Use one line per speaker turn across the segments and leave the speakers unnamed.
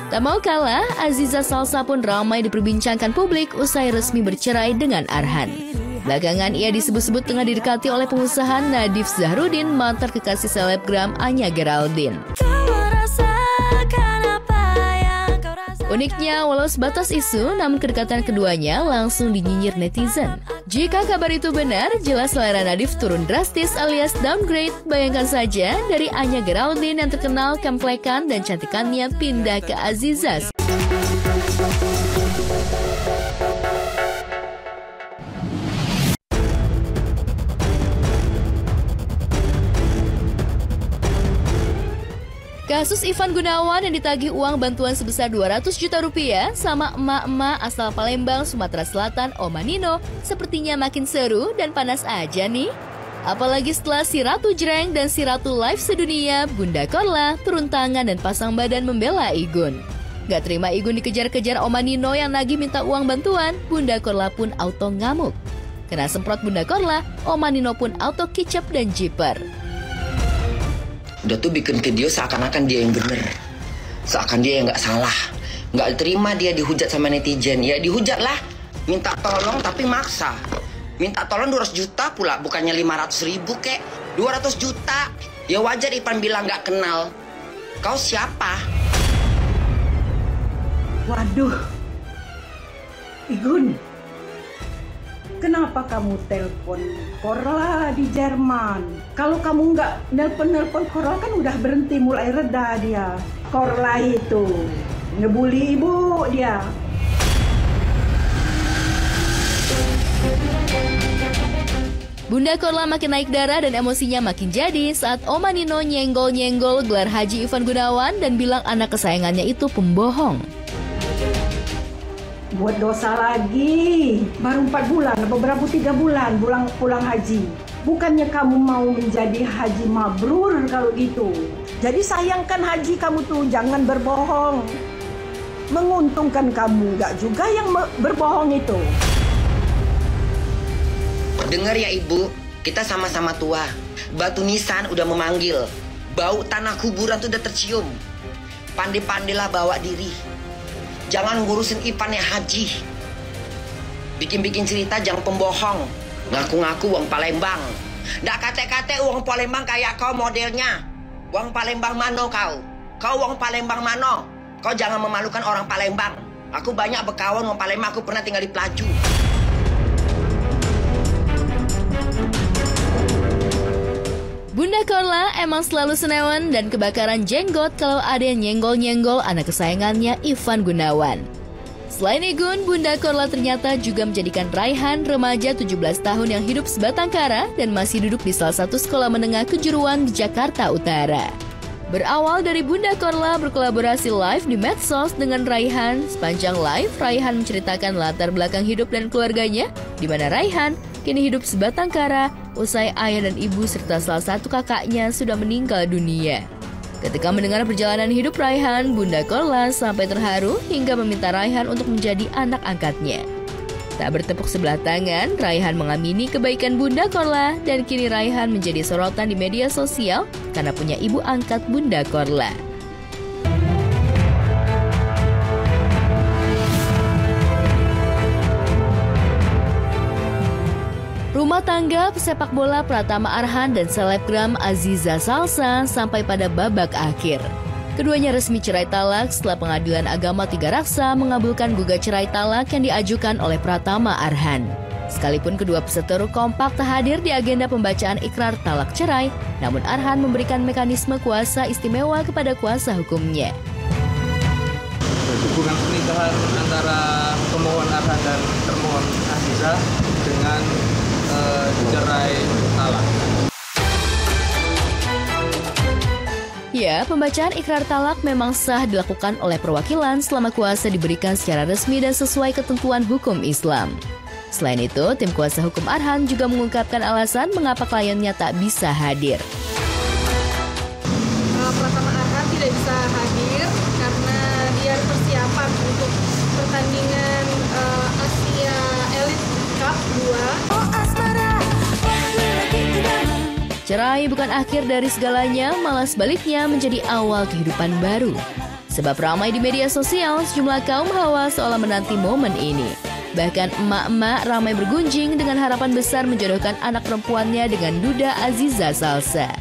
Tak mau kalah, Aziza Salsa pun ramai diperbincangkan publik usai resmi bercerai dengan Arhan. Belakangan ia disebut-sebut tengah didekati oleh pengusaha Nadif Zahrudin, mantan kekasih selebgram Anya Geraldine. Uniknya, walau sebatas isu, namun kedekatan keduanya langsung dinyinyir netizen. Jika kabar itu benar, jelas selera Nadif turun drastis alias downgrade. Bayangkan saja, dari Anya Geraldine yang terkenal kemplekan dan cantikannya pindah ke Aziza. Kasus Ivan Gunawan yang ditagih uang bantuan sebesar 200 juta rupiah sama emak-emak asal Palembang, Sumatera Selatan, Oma Nino, sepertinya makin seru dan panas aja nih. Apalagi setelah si Ratu Jreng dan si Ratu Live sedunia, Bunda Korla, turun tangan dan pasang badan membela Igun. Gak terima Igun dikejar-kejar Oma Nino yang nagih minta uang bantuan, Bunda Korla pun auto ngamuk. Kena semprot Bunda Korla, Oma Nino pun auto kicap dan jiper.
Udah tuh bikin video seakan-akan dia yang bener, seakan dia yang nggak salah. Nggak terima dia dihujat sama netizen. Ya dihujat lah, minta tolong tapi maksa. Minta tolong 200 juta pula, bukannya 500 ribu kek, 200 juta. Ya wajar Ipan bilang nggak kenal. Kau siapa?
Waduh, Igun, kenapa kamu telepon Korla di Jerman? Kalau kamu nggak nelpon Korla kan udah berhenti, mulai reda dia. Korla itu ngebully ibu dia.
Bunda Korla makin naik darah dan emosinya makin jadi saat Oma Nino nyenggol-nyenggol gelar haji Ivan Gunawan dan bilang anak kesayangannya itu pembohong.
Buat dosa lagi, baru 4 bulan, beberapa 3 bulan pulang haji. Bukannya kamu mau menjadi haji mabrur kalau gitu. Jadi sayangkan haji kamu tuh, jangan berbohong. Menguntungkan kamu, gak juga yang berbohong itu.
Dengar ya ibu, kita sama-sama tua. Batu nisan udah memanggil. Bau tanah kuburan tuh udah tercium. Pandai-pandailah bawa diri. Jangan ngurusin Ipan yang haji. Bikin-bikin cerita jangan pembohong. Ngaku-ngaku uang Palembang. Nggak kate-kate uang Palembang kayak kau modelnya. Uang Palembang mano kau? Kau uang Palembang mano? Kau jangan memalukan orang Palembang. Aku banyak berkawan uang Palembang, aku pernah tinggal di Pelaju.
Bunda Korla emang selalu senewan dan kebakaran jenggot kalau ada yang nyenggol-nyenggol anak kesayangannya Ivan Gunawan. Selain Igun, Bunda Korla ternyata juga menjadikan Raihan, remaja 17 tahun yang hidup sebatang kara dan masih duduk di salah satu sekolah menengah kejuruan di Jakarta Utara. Berawal dari Bunda Korla berkolaborasi live di medsos dengan Raihan, sepanjang live Raihan menceritakan latar belakang hidup dan keluarganya, di mana Raihan kini hidup sebatang kara usai ayah dan ibu serta salah satu kakaknya sudah meninggal dunia. Ketika mendengar perjalanan hidup Raihan, Bunda Korla sampai terharu hingga meminta Raihan untuk menjadi anak angkatnya. Tak bertepuk sebelah tangan, Raihan mengamini kebaikan Bunda Korla dan kini Raihan menjadi sorotan di media sosial karena punya ibu angkat Bunda Korla. Rumah tangga pesepak bola Pratama Arhan dan selebgram Aziza Salsa sampai pada babak akhir. Keduanya resmi cerai talak setelah Pengadilan Agama Tiga Raksa mengabulkan gugat cerai talak yang diajukan oleh Pratama Arhan. Sekalipun kedua peserta kompak tak hadir di agenda pembacaan ikrar talak cerai, namun Arhan memberikan mekanisme kuasa istimewa kepada kuasa hukumnya.
Hubungan pernikahan antara pemohon Arhan dan termohon Aziza dengan cerai talak.
Ya, pembacaan ikrar talak memang sah dilakukan oleh perwakilan selama kuasa diberikan secara resmi dan sesuai ketentuan hukum Islam. Selain itu, tim kuasa hukum Arhan juga mengungkapkan alasan mengapa kliennya tak bisa hadir.
Pratama Arhan tidak bisa hadir karena dia persiapan untuk pertandingan Asia Elite Cup 2.
Cerai bukan akhir dari segalanya, malah sebaliknya menjadi awal kehidupan baru. Sebab ramai di media sosial, sejumlah kaum hawa seolah menanti momen ini. Bahkan emak-emak ramai bergunjing dengan harapan besar menjodohkan anak perempuannya dengan Duda Aziza Salsa.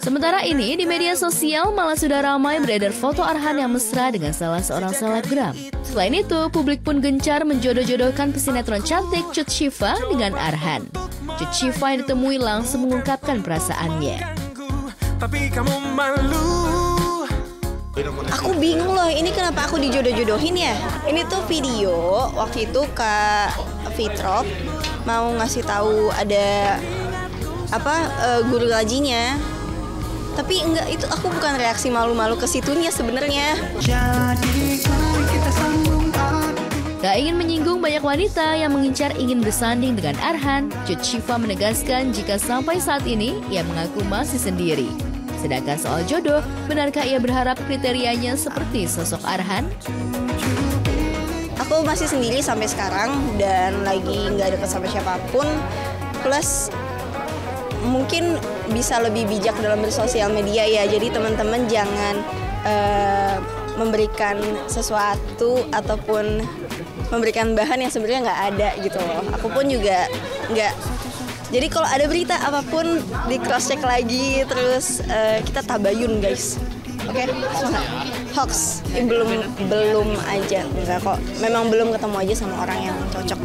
Sementara ini, di media sosial malah sudah ramai beredar foto Arhan yang mesra dengan salah seorang selebgram. Selain itu, publik pun gencar menjodoh-jodohkan pesinetron cantik Cut Syifa dengan Arhan. Cut Syifa yang ditemui langsung mengungkapkan perasaannya.
Aku bingung loh, ini kenapa aku dijodoh-jodohin ya? Ini tuh video waktu itu Kak Fitrop mau ngasih tahu ada guru ngajinya. Tapi enggak, itu aku bukan reaksi malu-malu ke situnya sebenarnya.
Tak ingin menyinggung banyak wanita yang mengincar ingin bersanding dengan Arhan, Cut Syifa menegaskan jika sampai saat ini ia mengaku masih sendiri. Sedangkan soal jodoh, benarkah ia berharap kriterianya seperti sosok Arhan?
Aku masih sendiri sampai sekarang dan lagi nggak dekat sama siapapun. Plus mungkin bisa lebih bijak dalam bersosial media ya. Jadi teman-teman jangan memberikan sesuatu ataupun memberikan bahan yang sebenarnya nggak ada gitu loh. Aku pun juga nggak. Jadi kalau ada berita apapun di cross check lagi, terus kita tabayun guys. Oke, semangat. Hoax belum aja, enggak kok. Memang belum ketemu aja sama orang yang cocok.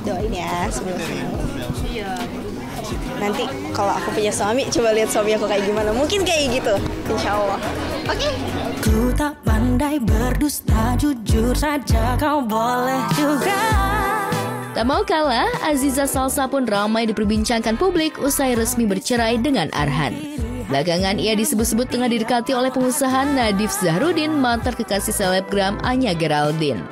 Doain ya sebelumnya. Nanti kalau aku punya suami, coba lihat suami aku kayak gimana. Mungkin kayak gitu, insya Allah. Oke.
Ku tak pandai berdusta, jujur saja kau boleh juga.
Tak mau kalah, Aziza Salsa pun ramai diperbincangkan publik usai resmi bercerai dengan Arhan. Belakangan ia disebut-sebut tengah didekati oleh pengusaha Nadif Zahrudin, mantan kekasih selebgram Anya Geraldine.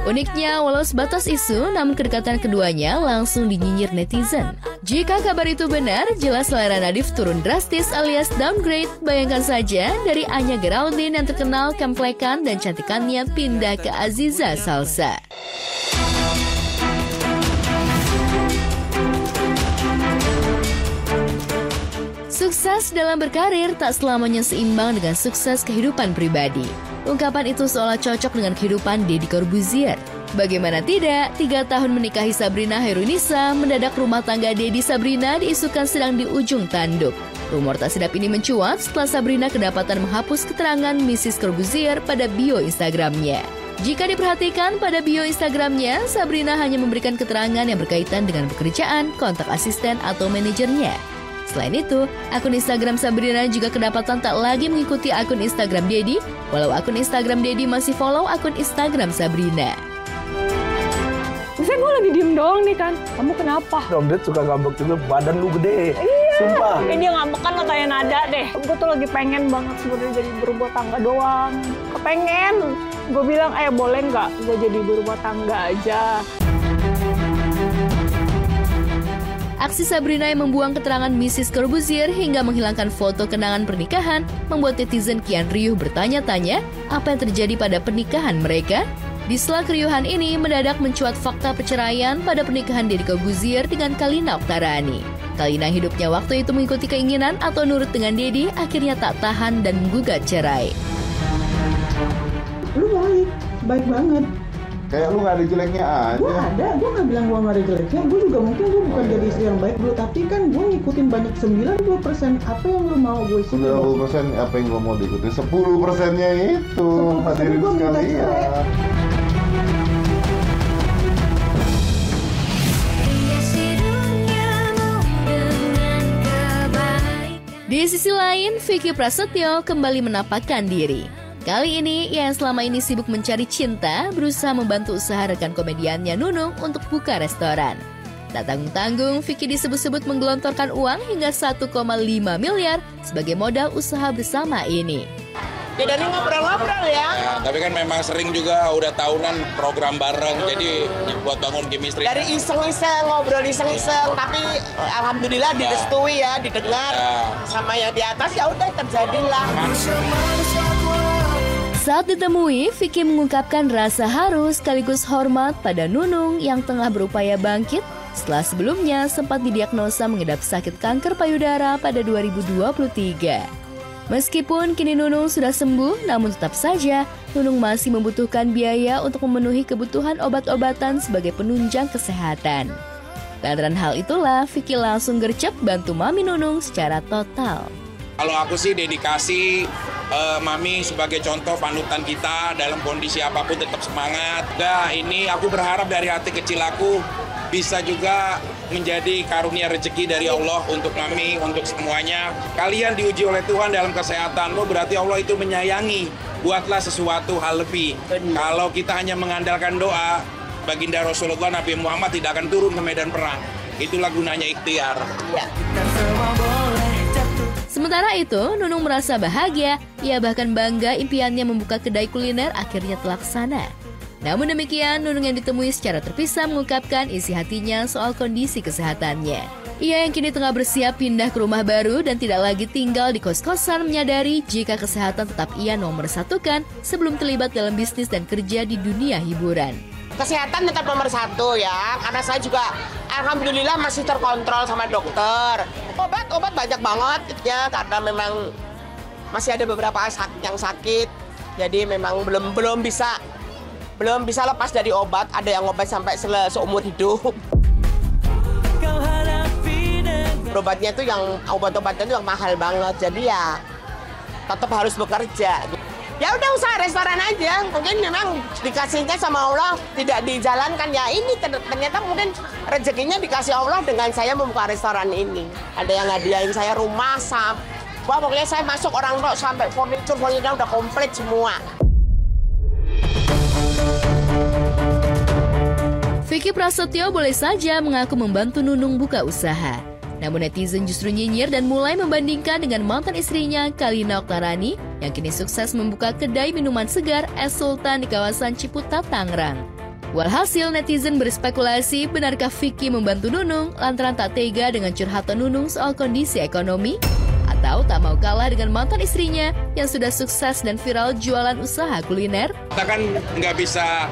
Uniknya, walau sebatas isu, namun kedekatan keduanya langsung dinyinyir netizen. Jika kabar itu benar, jelas selera Nadif turun drastis alias downgrade. Bayangkan saja, dari Anya Geraldine yang terkenal kemplekan dan cantikannya pindah ke Aziza Salsa. Sukses dalam berkarir tak selamanya seimbang dengan sukses kehidupan pribadi. Ungkapan itu seolah cocok dengan kehidupan Deddy Corbuzier. Bagaimana tidak, 3 tahun menikahi Sabrina Hairunisa, mendadak rumah tangga Deddy Sabrina diisukan sedang di ujung tanduk. Rumor tak sedap ini mencuat setelah Sabrina kedapatan menghapus keterangan Mrs. Corbuzier pada bio Instagramnya. Jika diperhatikan pada bio Instagramnya, Sabrina hanya memberikan keterangan yang berkaitan dengan pekerjaan, kontak asisten atau manajernya. Selain itu, akun Instagram Sabrina juga kedapatan tak lagi mengikuti akun Instagram Deddy, walau akun Instagram Deddy masih follow akun Instagram Sabrina.
Maksudnya gue lagi diem doang nih kan, kamu kenapa?
Om Ded suka ngambek juga, badan lu gede.
Iya,
sumpah.
Ini dia ngambek kan lo tanya nada deh. Gue tuh lagi pengen banget sebenarnya jadi berumah tangga doang. Kepengen. Gue bilang, boleh nggak gue jadi berumah tangga aja.
Aksi Sabrina yang membuang keterangan Mrs. Corbuzier hingga menghilangkan foto kenangan pernikahan membuat netizen kian riuh bertanya-tanya apa yang terjadi pada pernikahan mereka. Di sela keriuhan ini mendadak mencuat fakta perceraian pada pernikahan Deddy Corbuzier dengan Kalina Oktarani. Kalina hidupnya waktu itu mengikuti keinginan atau nurut dengan Deddy, akhirnya tak tahan dan menggugat cerai.
Lu baik banget.
Kayak lu gak ada jeleknya aja.
Gue ada, gue gak bilang gue gak ada jeleknya. Gue juga mungkin gue bukan jadi istri yang baik dulu, tapi kan gue ngikutin banyak 90%. Apa yang lu mau gue ikutin?
90% apa yang gue mau diikutin? 10%-nya itu hadirin sekalian.
Di sisi lain, Vicky Prasetyo kembali menampakkan diri. Kali ini, ia yang selama ini sibuk mencari cinta, berusaha membantu usaha rekan komediannya Nunung untuk buka restoran. Tak tanggung-tanggung, Vicky disebut-sebut menggelontorkan uang hingga 1,5 miliar sebagai modal usaha bersama ini.
Ya dari ngobrol-ngobrol ya. Tapi kan memang sering juga udah tahunan program bareng, jadi buat bangun chemistry. Dari iseng-iseng, ngobrol iseng-iseng, tapi alhamdulillah direstui ya, didengar sama yang di atas, ya udah terjadilah.
Saat ditemui, Vicky mengungkapkan rasa haru sekaligus hormat pada Nunung yang tengah berupaya bangkit setelah sebelumnya sempat didiagnosa mengidap sakit kanker payudara pada 2023. Meskipun kini Nunung sudah sembuh, namun tetap saja Nunung masih membutuhkan biaya untuk memenuhi kebutuhan obat-obatan sebagai penunjang kesehatan. Lantaran hal itulah, Vicky langsung gercep bantu Mami Nunung secara total.
Kalau aku sih dedikasi Mami sebagai contoh panutan kita dalam kondisi apapun tetap semangat. Nah ini aku berharap dari hati kecil aku bisa juga menjadi karunia rezeki dari Allah untuk Mami, untuk semuanya. Kalian diuji oleh Tuhan dalam kesehatanmu, berarti Allah itu menyayangi. Buatlah sesuatu hal lebih. Kalau kita hanya mengandalkan doa, baginda Rasulullah Nabi Muhammad tidak akan turun ke medan perang. Itulah gunanya ikhtiar.
Sementara itu, Nunung merasa bahagia. Ia bahkan bangga impiannya membuka kedai kuliner akhirnya terlaksana. Namun demikian, Nunung yang ditemui secara terpisah mengungkapkan isi hatinya soal kondisi kesehatannya. Ia yang kini tengah bersiap pindah ke rumah baru dan tidak lagi tinggal di kos-kosan menyadari jika kesehatan tetap ia nomor satukan sebelum terlibat dalam bisnis dan kerja di dunia hiburan.
Kesehatan tetap nomor satu ya, karena saya juga alhamdulillah masih terkontrol sama dokter. Obat banyak banget ya, karena memang masih ada beberapa yang sakit, jadi memang belum bisa lepas dari obat. Ada yang obat sampai seumur hidup. Obatnya itu obat-obatnya itu yang mahal banget, jadi ya tetap harus bekerja. Ya udah usaha restoran aja, mungkin memang dikasihnya sama Allah tidak dijalankan ya, ini ternyata mungkin rezekinya dikasih Allah dengan saya membuka restoran ini. Ada yang ngadiain saya rumah, wah pokoknya saya masuk orang tua sampai furniture udah komplit semua.
Vicky Prasetyo boleh saja mengaku membantu Nunung buka usaha. Namun netizen justru nyinyir dan mulai membandingkan dengan mantan istrinya Kalina Oktarani yang kini sukses membuka kedai minuman segar Es Sultan di kawasan Ciputat, Tangerang. Walhasil netizen berspekulasi benarkah Vicky membantu Nunung lantaran tak tega dengan curhatan Nunung soal kondisi ekonomi atau tak mau kalah dengan mantan istrinya yang sudah sukses dan viral jualan usaha kuliner.
Kita kan nggak bisa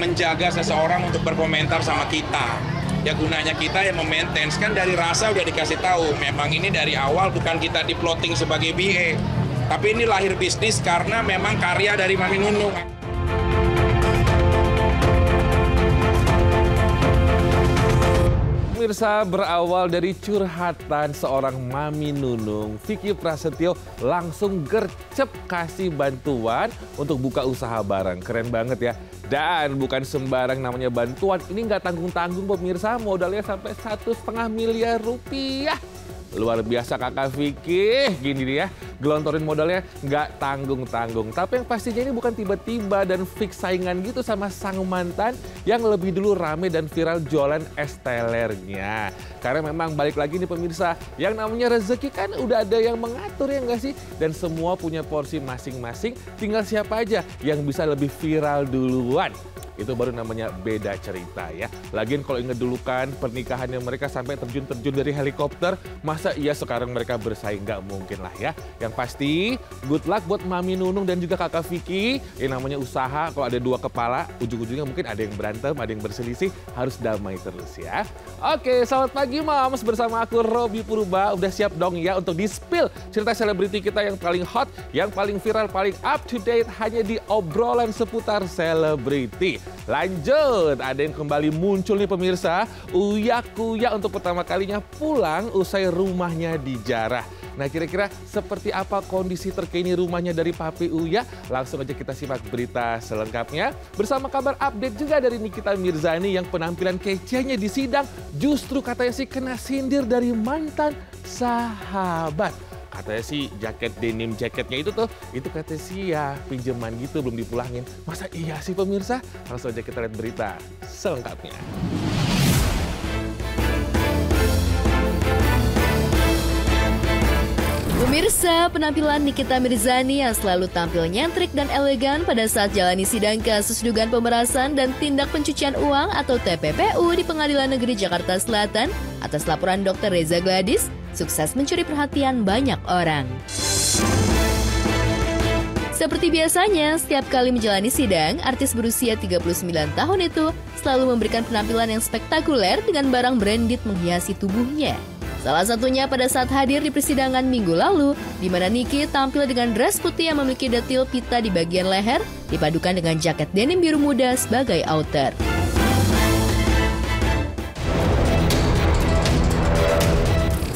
menjaga seseorang untuk berkomentar sama kita. Ya gunanya kita yang memaintain, kan dari rasa udah dikasih tahu. Memang ini dari awal bukan kita diploting sebagai BA, tapi ini lahir bisnis karena memang karya dari Mami Nunung.
Pemirsa, berawal dari curhatan seorang Mami Nunung, Vicky Prasetyo langsung gercep kasih bantuan untuk buka usaha bareng. Keren banget ya. Dan bukan sembarang namanya bantuan, ini nggak tanggung-tanggung pemirsa, modalnya sampai 1,5 miliar rupiah. Luar biasa kakak Vicky, gini nih ya, gelontorin modalnya nggak tanggung-tanggung. Tapi yang pastinya ini bukan tiba-tiba dan fix saingan gitu sama sang mantan yang lebih dulu rame dan viral jualan es telernya. Karena memang balik lagi nih pemirsa, yang namanya rezeki kan udah ada yang mengatur ya nggak sih? Dan semua punya porsi masing-masing, tinggal siapa aja yang bisa lebih viral duluan. Itu baru namanya beda cerita ya. Lagian kalau inget dulu kan pernikahannya mereka sampai terjun-terjun dari helikopter, masa iya sekarang mereka bersaing? Nggak mungkin lah ya. Yang pasti good luck buat Mami Nunung dan juga kakak Vicky. Yang namanya usaha kalau ada dua kepala, ujung-ujungnya mungkin ada yang berantem, ada yang berselisih, harus damai terus ya. Oke, selamat pagi Moms, bersama aku Robby Purba. Udah siap dong ya untuk di-spill cerita selebriti kita yang paling hot, yang paling viral, paling up to date hanya di obrolan seputar selebriti. Lanjut, ada yang kembali muncul nih pemirsa, Uya Kuya untuk pertama kalinya pulang usai rumahnya dijarah. Nah kira-kira seperti apa kondisi terkini rumahnya dari Papi Uya? Langsung aja kita simak berita selengkapnya bersama kabar update juga dari Nikita Mirzani yang penampilan kecenya di sidang justru katanya sih kena sindir dari mantan sahabat. Katanya sih jaket denim jaketnya itu katanya sih ya pinjaman gitu belum dipulangin. Masa iya sih pemirsa? Langsung aja kita lihat berita selengkapnya.
Pemirsa, penampilan Nikita Mirzani yang selalu tampil nyentrik dan elegan pada saat jalani sidang kasus dugaan pemerasan dan tindak pencucian uang atau TPPU di Pengadilan Negeri Jakarta Selatan atas laporan Dr. Reza Gladys sukses mencuri perhatian banyak orang. Seperti biasanya, setiap kali menjalani sidang, artis berusia 39 tahun itu selalu memberikan penampilan yang spektakuler dengan barang branded menghiasi tubuhnya. Salah satunya pada saat hadir di persidangan minggu lalu, di mana Nicky tampil dengan dress putih yang memiliki detil pita di bagian leher, dipadukan dengan jaket denim biru muda sebagai outer.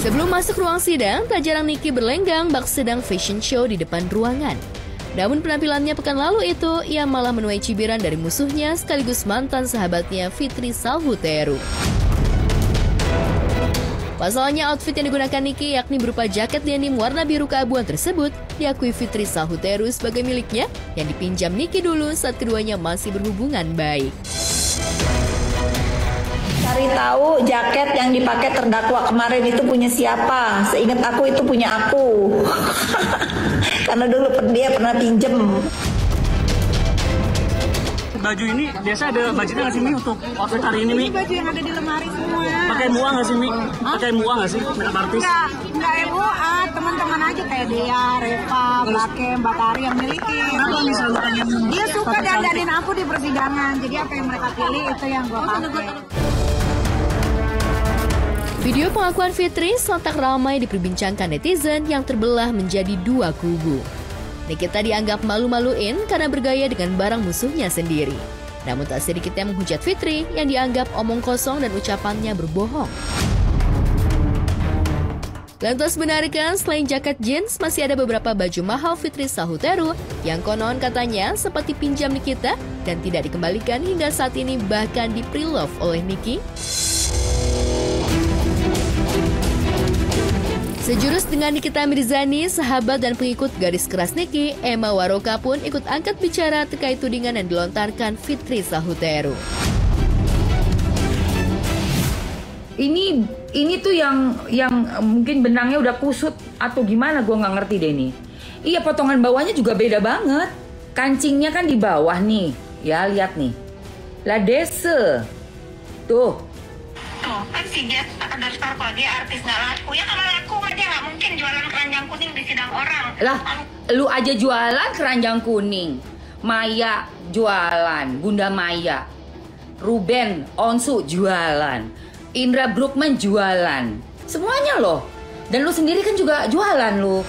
Sebelum masuk ruang sidang, tak jarang Nicky berlenggang bak sedang fashion show di depan ruangan. Namun penampilannya pekan lalu itu, ia malah menuai cibiran dari musuhnya sekaligus mantan sahabatnya Fitri Salhuteru. Pasalnya outfit yang digunakan Nicky yakni berupa jaket denim warna biru keabuan tersebut diakui Fitri Salhuteru sebagai miliknya yang dipinjam Nicky dulu saat keduanya masih berhubungan baik.
Cari tahu jaket yang dipakai terdakwa kemarin itu punya siapa. Seingat aku itu punya aku. Karena dulu dia pernah pinjem.
Baju ini biasa ada budgetnya nggak sih Mi untuk outfit hari ini Mi?
Ini baju yang ada di lemari semua.
Pakai muah nggak sih Mi? Pakai muah nggak sih makeup artis?
Nggak MUA, teman-teman aja kayak Dea, Reva, Bakem, Batari yang miliki.
Kenapa misalnya
dia suka dandanin aku di persidangan, jadi apa yang mereka pilih itu yang gue pakai.
Video pengakuan Fitri sontak ramai diperbincangkan netizen yang terbelah menjadi dua kubu. Nikita dianggap malu-maluin karena bergaya dengan barang musuhnya sendiri. Namun tak sedikit yang menghujat Fitri yang dianggap omong kosong dan ucapannya berbohong. Lantas benarkah selain jaket jeans masih ada beberapa baju mahal Fitri Salhuteru yang konon katanya sempat dipinjam Nikita dan tidak dikembalikan hingga saat ini bahkan di pre-love oleh Nicky? Sejurus dengan Nikita Mirzani, sahabat dan pengikut garis keras Nicky, Emma Waroka pun ikut angkat bicara terkait tudingan yang dilontarkan Fitri Salhuteru.
Ini tuh yang mungkin benangnya udah kusut atau gimana, gue nggak ngerti deh nih. Iya, potongan bawahnya juga beda banget. Kancingnya kan di bawah nih, ya lihat nih. La dese, tuh.
Tuh, kan si dia underscore kok dia artis nggak laku. Ya kalau laku dia nggak mungkin jualan keranjang kuning di sidang orang.
Lah, lu aja jualan keranjang kuning. Maya jualan, Bunda Maya. Ruben Onsu jualan. Indra Brookman jualan. Semuanya loh. Dan lu sendiri kan juga jualan lu.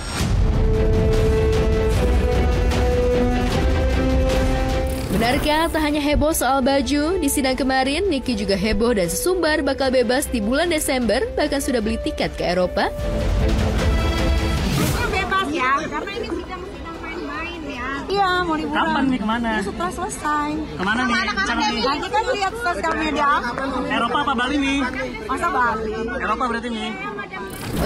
Benarkah tak hanya heboh soal baju, di sidang kemarin Nicky juga heboh dan sesumbar bakal bebas di bulan Desember, bahkan sudah beli tiket ke Eropa?
Bebas ya, karena ini sidang-sidang main-main ya. Iya, mau liburan.
Kapan nih, kemana?
Setelah selesai.
Kemana nih?
Lagi kan lihat sosial media.
Eropa apa Bali nih?
Masa Bali?
Eropa berarti nih.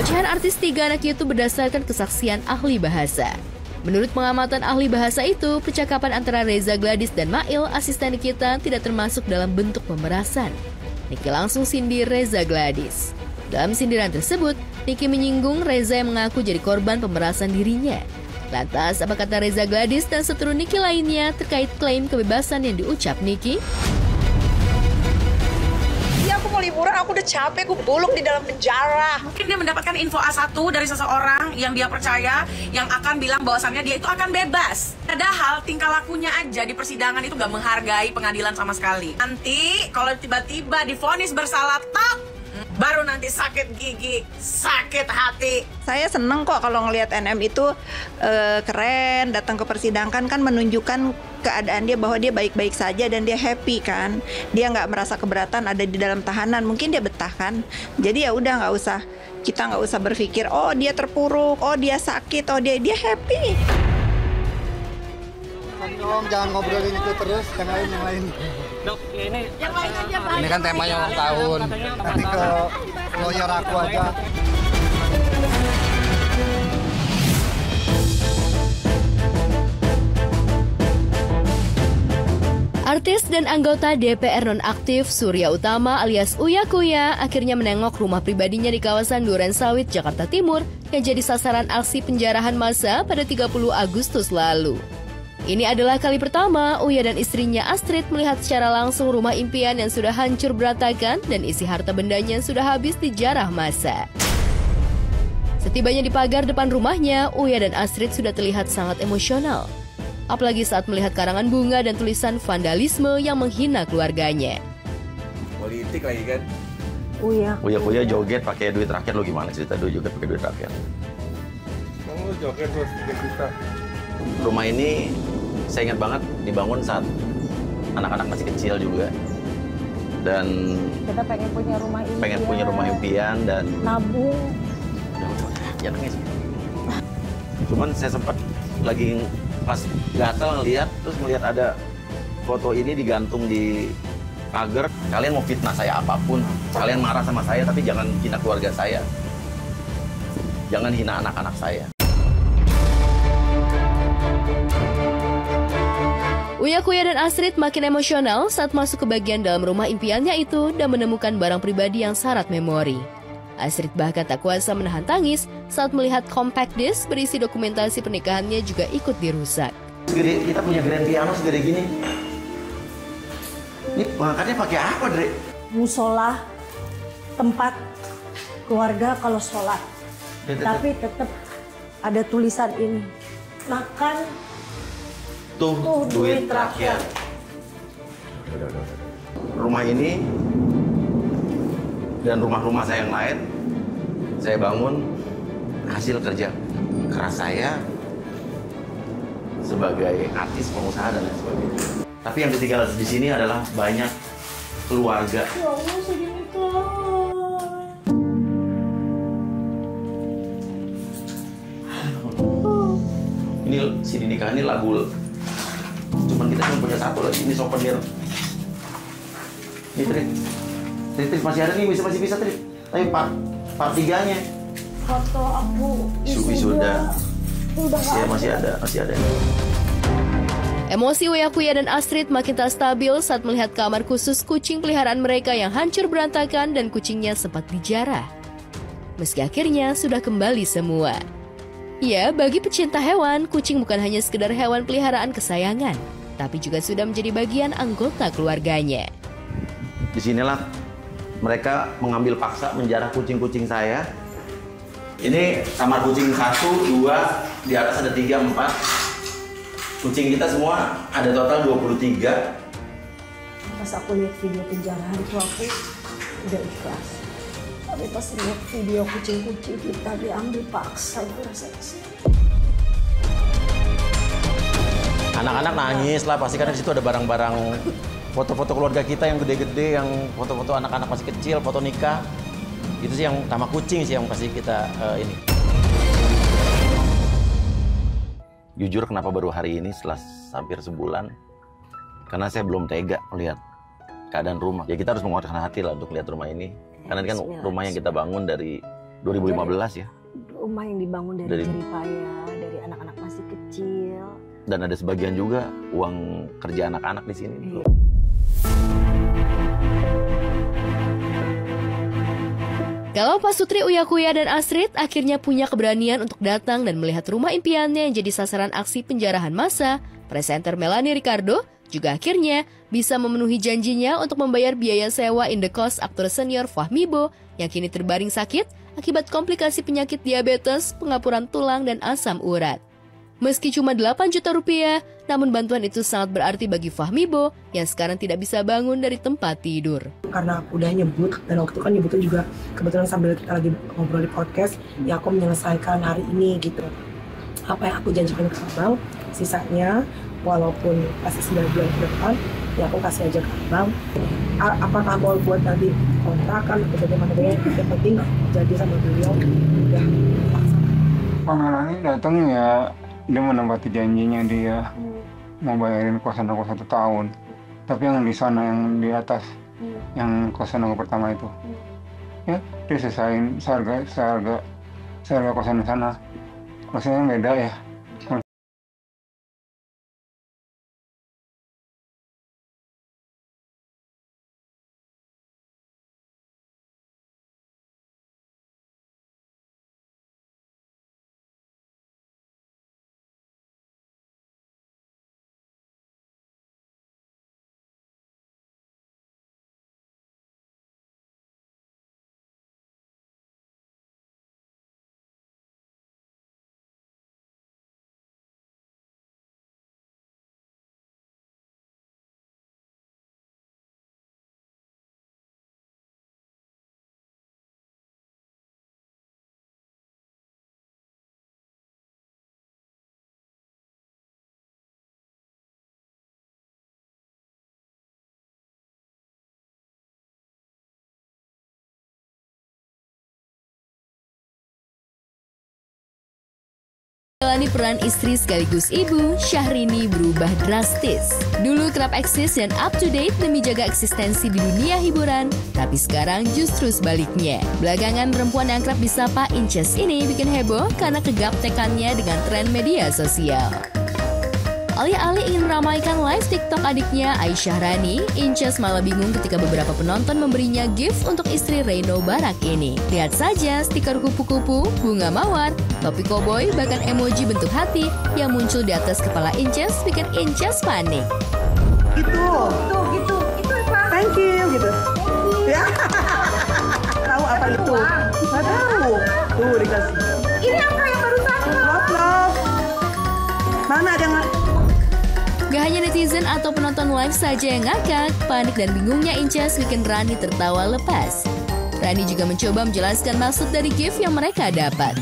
Ocehan artis 3 anak itu berdasarkan kesaksian ahli bahasa. Menurut pengamatan ahli bahasa itu, percakapan antara Reza Gladys dan Mail, asisten Nikita, tidak termasuk dalam bentuk pemerasan. Nicky langsung sindir Reza Gladys. Dalam sindiran tersebut, Nicky menyinggung Reza yang mengaku jadi korban pemerasan dirinya. Lantas, apa kata Reza Gladys dan seteru Nicky lainnya terkait klaim kebebasan yang diucap Nicky?
Aku mau liburan, aku udah capek, aku bolong di dalam penjara. Mungkin dia mendapatkan info A1 dari seseorang yang dia percaya, yang akan bilang bahwasannya dia itu akan bebas. Padahal tingkah lakunya aja di persidangan itu gak menghargai pengadilan sama sekali. Nanti kalau tiba-tiba divonis bersalah, baru nanti sakit gigi, sakit hati.
Saya seneng kok kalau ngelihat NM itu keren, datang ke persidangan kan menunjukkan keadaan dia bahwa dia baik-baik saja dan dia happy kan. Dia nggak merasa keberatan ada di dalam tahanan, mungkin dia betah kan. Jadi ya udah kita nggak usah berpikir oh dia terpuruk, oh dia sakit, oh dia happy.
Dong, jangan ngobrolin itu terus, yang lain.
Dok, ya ini
yang lain aja, ini kan temanya ulang tahun. Nanti ke lawyer aku aja.
Artis dan anggota DPR nonaktif Surya Utama alias Uya Kuya akhirnya menengok rumah pribadinya di kawasan Durensawit, Jakarta Timur yang jadi sasaran aksi penjarahan massa pada 30 Agustus lalu. Ini adalah kali pertama Uya dan istrinya Astrid melihat secara langsung rumah impian yang sudah hancur berantakan dan isi harta bendanya sudah habis dijarah massa. Setibanya di pagar depan rumahnya, Uya dan Astrid sudah terlihat sangat emosional. apalagi saat melihat karangan bunga dan tulisan vandalisme yang menghina keluarganya.
Politik lagi kan?
Uya joget pakai duit rakyat, lo gimana cerita duit joget pakai duit rakyat?
Kamu joget terus 3 juta.
Rumah ini saya ingat banget dibangun saat anak-anak masih kecil juga. Dan
kita pengen punya rumah
impian dan
nabung.
Ya nangis. Cuman saya sempat lagi pas gatel ngeliat, terus melihat ada foto ini digantung di pagar. Kalian mau fitnah saya apapun, kalian marah sama saya, tapi jangan hina keluarga saya. Jangan hina anak-anak saya.
Uya Kuya dan Astrid makin emosional saat masuk ke bagian dalam rumah impiannya itu dan menemukan barang pribadi yang syarat memori. Astrid bahkan tak kuasa menahan tangis saat melihat compact disc berisi dokumentasi pernikahannya juga ikut dirusak.
Segede, kita punya grand piano segede gini. Ini pengangkatnya pakai apa, Dre?
Musola, tempat keluarga kalau sholat. Tapi tetap ada tulisan ini. Makan
tuh duit rakyat. Rumah ini dan rumah-rumah saya yang lain, saya bangun hasil kerja keras saya sebagai artis, pengusaha dan lain sebagainya. Tapi yang ketiga di sini adalah banyak keluarga.
Ya Allah, segini
Ini CD nikah ini lagu, cuman kita cuma punya satu lagi, ini souvenir. Ini Trik masih ada nih, masih bisa Trik. Tapi part 3-nya.
Foto aku
sudah. Masih ada.
Emosi Uya Kuya dan Astrid makin tak stabil saat melihat kamar khusus kucing peliharaan mereka yang hancur berantakan dan kucingnya sempat dijarah. Meski akhirnya sudah kembali semua. Ya, bagi pecinta hewan, kucing bukan hanya sekedar hewan peliharaan kesayangan, tapi juga sudah menjadi bagian anggota keluarganya.
Disinilah mereka mengambil paksa menjarah kucing-kucing saya. Ini kamar kucing 1, 2, di atas ada 3, 4. Kucing kita semua ada total 23.
Pas aku lihat video penjarahan itu aku udah ikhlas. Tapi pas lihat video kucing-kucing kita diambil paksa itu rasanya sih.
Anak-anak nangis lah pasti karena di situ ada barang-barang foto-foto keluarga kita yang gede-gede, yang foto-foto anak-anak masih kecil, foto nikah. Itu sih yang sama kucing sih yang pasti kita ini. Jujur kenapa baru hari ini setelah hampir sebulan? Karena saya belum tega melihat keadaan rumah. Ya kita harus menguatkan hati lah untuk lihat rumah ini. Karena ini kan rumah yang kita bangun dari 2015 ya.
Rumah yang dibangun dari jerih payah, dari anak-anak masih kecil.
Dan ada sebagian juga uang kerja anak-anak di sini.
Kalau Pak Sutri, Uya Kuya dan Astrid akhirnya punya keberanian untuk datang dan melihat rumah impiannya yang jadi sasaran aksi penjarahan massa, presenter Melanie Ricardo juga akhirnya bisa memenuhi janjinya untuk membayar biaya sewa Indekos aktor senior Fahmi Bo yang kini terbaring sakit akibat komplikasi penyakit diabetes, pengapuran tulang, dan asam urat. Meski cuma 8 juta rupiah, namun bantuan itu sangat berarti bagi Fahmi Bo yang sekarang tidak bisa bangun dari tempat tidur.
Karena aku udah nyebut, dan waktu itu kan nyebutnya juga kebetulan sambil kita lagi ngobrol di podcast, ya aku menyelesaikan hari ini gitu. Apa yang aku janjikan ke abang, sisanya walaupun masih 9 bulan ke depan, ya aku kasih aja ke abang. Apakah mau buat nanti kontrakan atau bagaimana, yang penting jadi sama beliau udah laksanakan.
Pangeran ini datang ya, dia menempati janjinya dia mau bayarin kosan aku 1 tahun. Tapi yang di sana, yang di atas, yang kosan aku pertama itu, ya dia selesaiin seharga kosan di sana. Kosannya beda ya.
menjalani peran istri sekaligus ibu, Syahrini berubah drastis. Dulu kerap eksis dan up to date demi jaga eksistensi di dunia hiburan, tapi sekarang justru sebaliknya. Belakangan perempuan yang kerap disapa Inces ini bikin heboh karena kegaptekannya dengan tren media sosial. Alih-alih ingin meramaikan live TikTok adiknya Aisyah Rani, Inces malah bingung ketika beberapa penonton memberinya gift untuk istri Reno Barak ini. Lihat saja stiker kupu-kupu, bunga mawar, topi koboi, bahkan emoji bentuk hati yang muncul di atas kepala Inces bikin Inces panik.
Gitu. Itu apa? Thank you gitu. Ya. Tahu apa itu? Nggak tahu. Tuh dikasih. Ini apa yang barusan? Love. Mana ada nggak?
Gak hanya netizen atau penonton live saja yang ngakak, panik dan bingungnya Inces bikin Rani tertawa lepas. Rani juga mencoba menjelaskan maksud dari gift yang mereka dapat.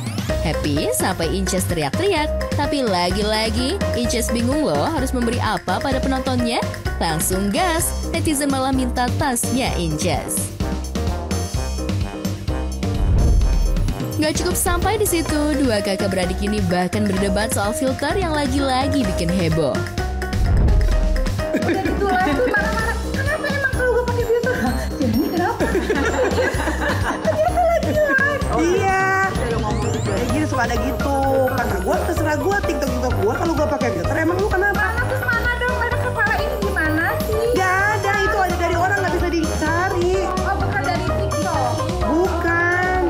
Happy sampai Inces teriak-teriak, tapi lagi-lagi Inces bingung loh harus memberi apa pada penontonnya. Langsung gas, netizen malah minta tasnya Inces. Gak cukup sampai di situ, dua kakak beradik ini bahkan berdebat soal filter yang lagi-lagi bikin heboh.
Udah gitu lah tuh marah-marah. Kenapa emang kalau gue pakai filter? Jadi kenapa? Ternyata lagi-lagi. Iya. Kayak gini suka ada gitu. Kata gue terserah gue TikTok gue kalau gue pakai filter. Emang lu kenapa? Terus mana dong? Ada kepala ini gimana sih? Gak ada, itu ada dari orang gak bisa dicari. Oh bukan dari TikTok? Bukan.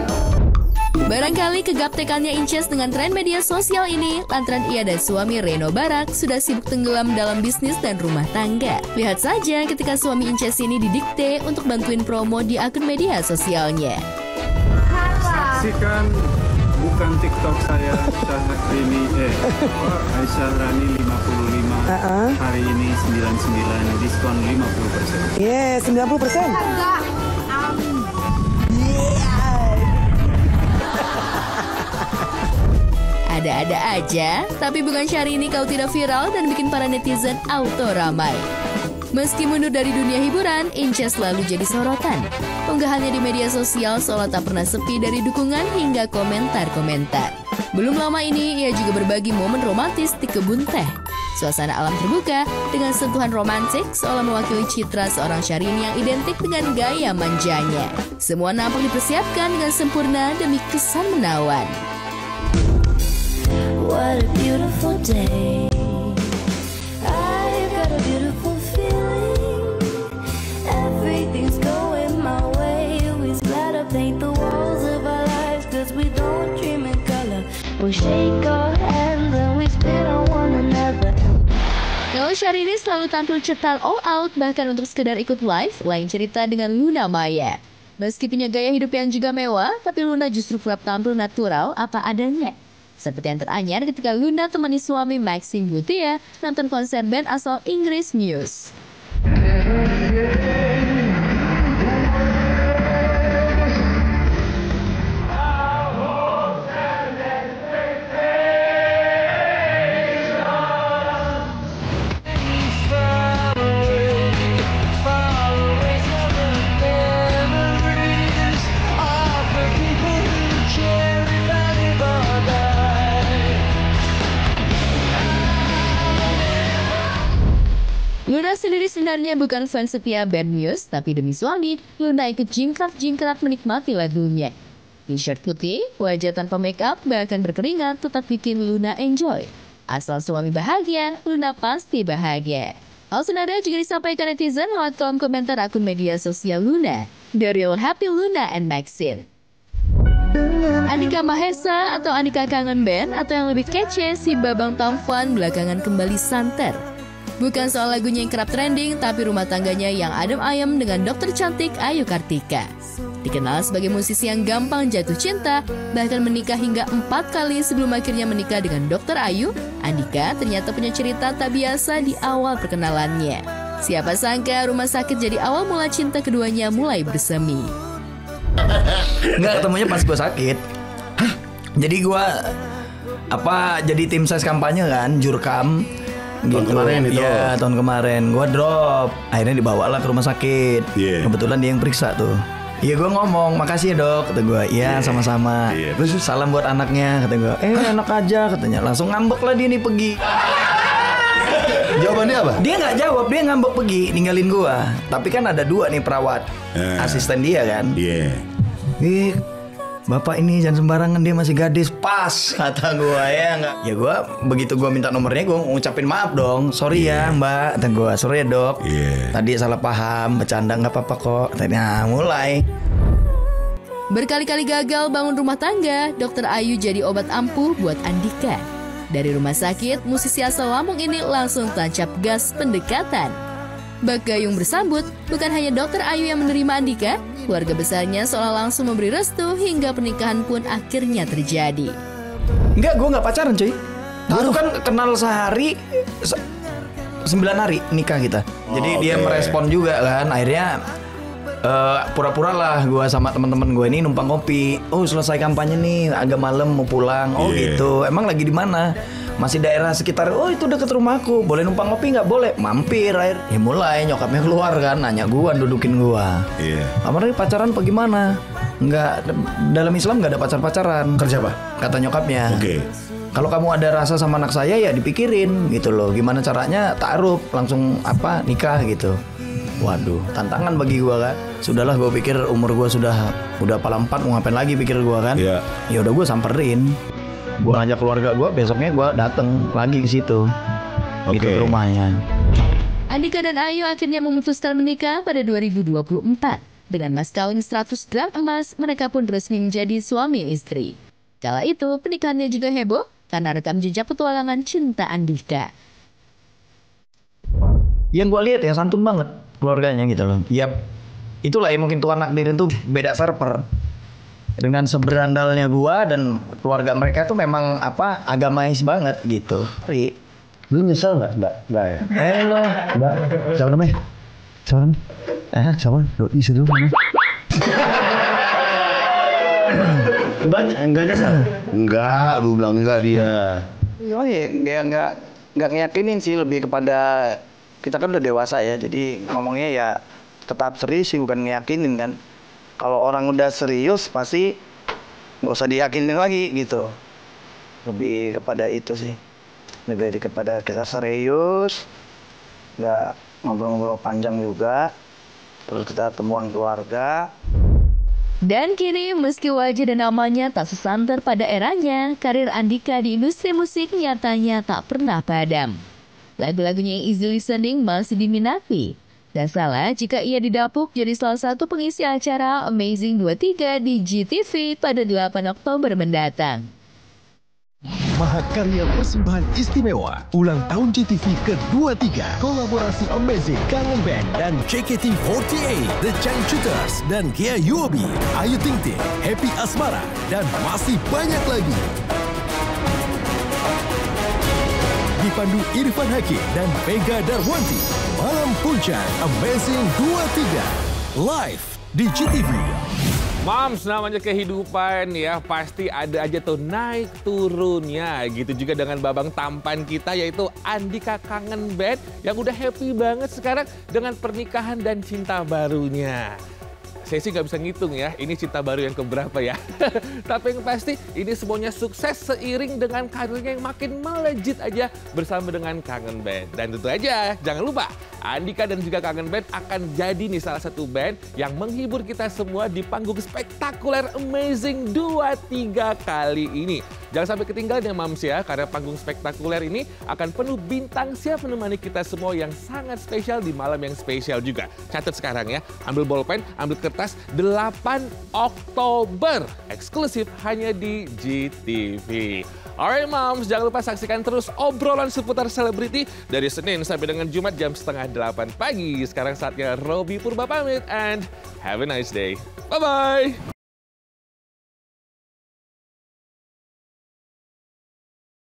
Barangkali kegaptekannya Inces dengan tren media sosial ini lantaran ia dan suami Reno Barak sudah sibuk tenggelam dalam bisnis dan rumah tangga. Lihat saja ketika suami Inces ini didikte untuk bantuin promo di akun media sosialnya.
Saksikan bukan TikTok saya Aisyah Rani 55 hari ini 99 diskon 50%.
Yeah, 90%.
Ada-ada aja, tapi bukan Syahrini kau tidak viral dan bikin para netizen auto ramai. Meski mundur dari dunia hiburan, Inces selalu jadi sorotan. Unggahannya di media sosial seolah tak pernah sepi dari dukungan hingga komentar-komentar. Belum lama ini, ia juga berbagi momen romantis di kebun teh. Suasana alam terbuka dengan sentuhan romantik seolah mewakili citra seorang Syahrini yang identik dengan gaya manjanya. Semua nampak dipersiapkan dengan sempurna demi kesan menawan.
What a beautiful day. I've got a beautiful feeling. Everything's going my way. We splatter paint the walls of our lives, 'cause we don't dream in color. We shake our hands and we spit on one another.
Kalau Syahrini selalu tampil cetar all out bahkan untuk sekedar ikut live, lain cerita dengan Luna Maya. Meski punya gaya hidup yang juga mewah, tapi Luna justru kerap tampil natural apa adanya. Seperti yang teranyar ketika Luna temani suami Maxine Butia nonton konser band asal Inggris Muse. Luna sendiri sebenarnya bukan fans setia band Muse, tapi demi suami, Luna ikut jingkrak menikmati lagunya. T-shirt putih, wajah tanpa make up, bahkan berkeringat tetap bikin Luna enjoy. Asal suami bahagia, Luna pasti bahagia. Hal senada juga disampaikan netizen lewat kolom komentar akun media sosial Luna, The Real Happy Luna and Maxine. Andika Mahesa atau Andika Kangen Band atau yang lebih kece si Babang Tampan belakangan kembali santer. Bukan soal lagunya yang kerap trending, tapi rumah tangganya yang adem ayem dengan dokter cantik Ayu Kartika. Dikenal sebagai musisi yang gampang jatuh cinta, bahkan menikah hingga 4 kali sebelum akhirnya menikah dengan dokter Ayu, Andika ternyata punya cerita tak biasa di awal perkenalannya. Siapa sangka rumah sakit jadi awal mula cinta keduanya mulai bersemi.
Enggak, ketemunya pas gue sakit. Jadi gue jadi tim ses kampanye kan, Jurkam.
Tahun kemarin itu.
Iya, tahun kemarin. Gue drop. Akhirnya dibawalah ke rumah sakit. Kebetulan dia yang periksa tuh. Iya gue ngomong, makasih ya dok, kata gue. Iya sama-sama. Terus salam buat anaknya, kata gue. Enak aja katanya. Langsung ngambek lah dia nih pergi.
Jawabannya apa?
Dia nggak jawab, dia ngambek pergi, ninggalin gue. Tapi kan ada 2 nih perawat, asisten dia kan. Ih, bapak ini jangan sembarangan, dia masih gadis. Pas kata gue ya nggak. Ya gue begitu gue minta nomornya gue ngucapin maaf dong. Sorry ya mbak, kata gue. Sorry ya dok. Tadi salah paham, bercanda nggak apa-apa kok. Nah mulai.
Berkali-kali gagal bangun rumah tangga, Dokter Ayu jadi obat ampuh buat Andika. Dari rumah sakit, musisi asal Lampung ini langsung tancap gas pendekatan. Bak gayung bersambut, bukan hanya Dokter Ayu yang menerima Andika, keluarga besarnya seolah langsung memberi restu hingga pernikahan pun akhirnya terjadi.
Enggak, gue nggak pacaran cuy. Gue tuh kan kenal sehari, 9 hari nikah kita. Jadi dia merespon juga kan, akhirnya pura-pura lah gue sama teman-teman gue ini numpang kopi. Oh selesai kampanye nih, agak malam mau pulang. Oh gitu. Emang lagi di mana? Masih daerah sekitar. Oh itu deket rumahku. Boleh numpang kopi nggak? Boleh. Mampir air. Ya mulai nyokapnya keluar kan, nanya gue, dudukin gue. Kamarnya pacaran apa gimana? Nggak, dalam Islam nggak ada pacaran.
Kerja apa?
Kata nyokapnya. Kalau kamu ada rasa sama anak saya ya dipikirin gitu loh. Gimana caranya taruh langsung nikah gitu. Waduh, tantangan bagi gua kan. Sudahlah, gua pikir umur gua udah pala 4, mau ngapain lagi pikir gua kan. Ya udah gua samperin. Gua ngajak keluarga gua, besoknya gua dateng lagi ke situ. Gitu ke rumahnya.
Andika dan Ayu akhirnya memutuskan menikah pada 2024. Dengan mas kawin 100 gram emas, mereka pun resmi menjadi suami istri. Kala itu, pernikahannya juga heboh karena rekam jejak petualangan cinta Andika.
Yang gua lihat ya santun banget keluarganya gitu loh. Yap, itulah ya mungkin tuan nakdir itu beda server. Dengan seberandalnya gua dan keluarga mereka tuh memang agamais banget gitu.
Lu nyesel nggak Mbak ya?
Halo
Mbak, siapa namanya? Siapa namanya? Siapa? Doi dulu mana?
Mbak enggak nyesel?
Enggak, lu bilang enggak dia.
Oh ya nggak ngeyakinin sih, lebih kepada kita kan udah dewasa ya, jadi ngomongnya ya tetap serius sih, bukan ngeyakinin kan. Kalau orang udah serius pasti nggak usah diyakinin lagi gitu. Lebih kepada itu sih, lebih kepada kita serius, nggak ngobrol-ngobrol panjang juga, terus kita temuan keluarga.
Dan kini meski wajah dan namanya tak sesanter pada eranya, karir Andika di industri musik nyatanya tak pernah padam. Lagu-lagunya yang easy listening masih diminati. Dan salah jika ia didapuk jadi salah satu pengisi acara Amazing 23 di GTV pada 8 Oktober mendatang.
Mahakarya persembahan istimewa ulang tahun GTV ke-23, kolaborasi Amazing, Kangen Band dan JKT48, The Changchuters dan Gia Yuobi, Ayu Ting Ting, Happy Asmara dan masih banyak lagi. Dipandu Irfan Hakim dan Vega Darwanti, Malam Puncak Amazing 23 live di GTV.
Moms, namanya kehidupan ya, pasti ada aja tuh naik turunnya. Gitu juga dengan babang tampan kita, yaitu Andika Kangen Band yang udah happy banget sekarang dengan pernikahan dan cinta barunya. Saya sih nggak bisa ngitung ya, ini cinta baru yang keberapa ya. Tapi yang pasti ini semuanya sukses seiring dengan karirnya yang makin melejit aja bersama dengan Kangen Band. Dan tentu aja jangan lupa Andika dan juga Kangen Band akan jadi nih salah satu band yang menghibur kita semua di panggung spektakuler Amazing 23 kali ini. Jangan sampai ketinggalan ya Mams ya, karena panggung spektakuler ini akan penuh bintang siap menemani kita semua yang sangat spesial di malam yang spesial juga. Catat sekarang ya, ambil bolpen, ambil kertas, 8 Oktober. Eksklusif hanya di GTV. Alright Moms, jangan lupa saksikan terus obrolan seputar selebriti dari Senin sampai dengan Jumat jam 7:30 pagi. Sekarang saatnya Robby Purba pamit and have a nice day. Bye-bye!